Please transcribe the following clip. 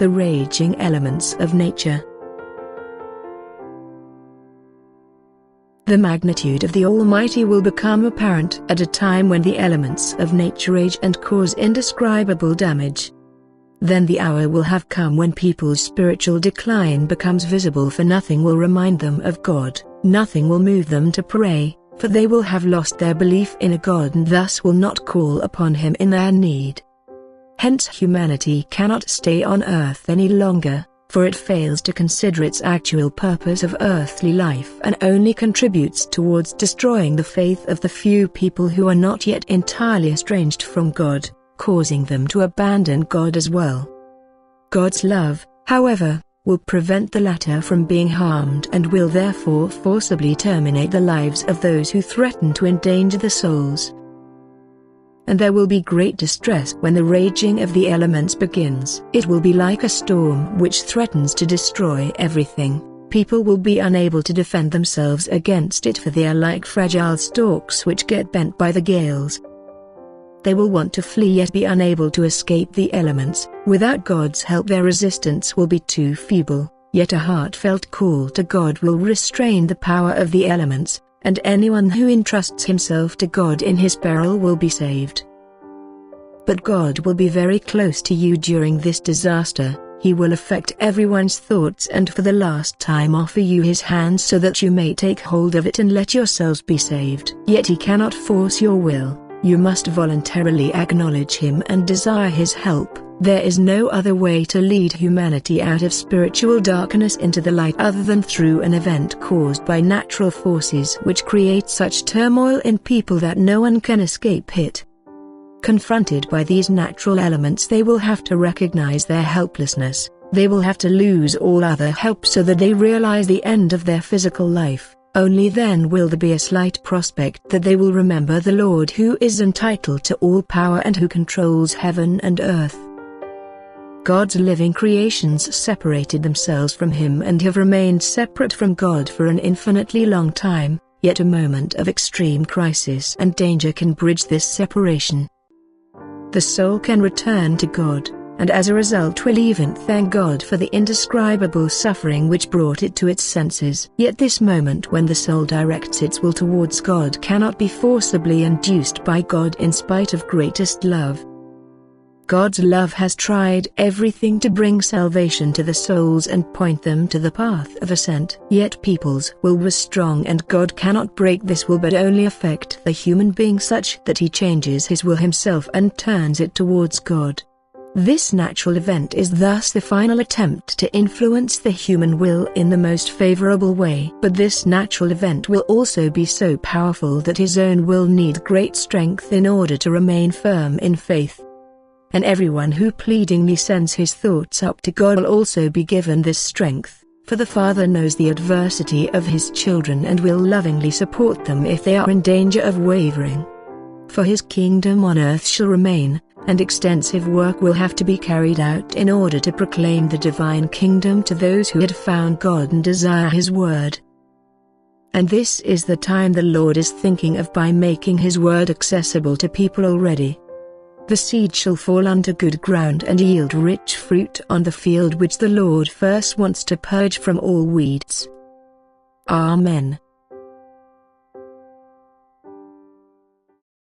the raging elements of nature. The magnitude of the Almighty will become apparent at a time when the elements of nature rage and cause indescribable damage. Then the hour will have come when people's spiritual decline becomes visible, for nothing will remind them of God, nothing will move them to pray, for they will have lost their belief in a God and thus will not call upon Him in their need. Hence humanity cannot stay on earth any longer, for it fails to consider its actual purpose of earthly life and only contributes towards destroying the faith of the few people who are not yet entirely estranged from God, causing them to abandon God as well. God's love, however, will prevent the latter from being harmed and will therefore forcibly terminate the lives of those who threaten to endanger the souls. And there will be great distress when the raging of the elements begins. It will be like a storm which threatens to destroy everything. People will be unable to defend themselves against it, for they are like fragile stalks which get bent by the gales. They will want to flee yet be unable to escape the elements. Without God's help their resistance will be too feeble, yet a heartfelt call to God will restrain the power of the elements, and anyone who entrusts himself to God in his peril will be saved. But God will be very close to you during this disaster. He will affect everyone's thoughts and for the last time offer you His hand so that you may take hold of it and let yourselves be saved. Yet He cannot force your will. You must voluntarily acknowledge Him and desire His help. There is no other way to lead humanity out of spiritual darkness into the light other than through an event caused by natural forces which create such turmoil in people that no one can escape it. Confronted by these natural elements, they will have to recognize their helplessness. They will have to lose all other help so that they realize the end of their physical life. Only then will there be a slight prospect that they will remember the Lord who is entitled to all power and who controls heaven and earth. God's living creations separated themselves from Him and have remained separate from God for an infinitely long time, yet a moment of extreme crisis and danger can bridge this separation. The soul can return to God, and as a result will even thank God for the indescribable suffering which brought it to its senses. Yet this moment when the soul directs its will towards God cannot be forcibly induced by God in spite of greatest love. God's love has tried everything to bring salvation to the souls and point them to the path of ascent. Yet people's will was strong and God cannot break this will but only affect the human being such that he changes his will himself and turns it towards God. This natural event is thus the final attempt to influence the human will in the most favorable way. But this natural event will also be so powerful that his own will need great strength in order to remain firm in faith. And everyone who pleadingly sends his thoughts up to God will also be given this strength, for the Father knows the adversity of His children and will lovingly support them if they are in danger of wavering. For His kingdom on earth shall remain, and extensive work will have to be carried out in order to proclaim the divine kingdom to those who had found God and desire His word. And this is the time the Lord is thinking of by making His word accessible to people already. The seed shall fall onto good ground and yield rich fruit on the field which the Lord first wants to purge from all weeds. Amen.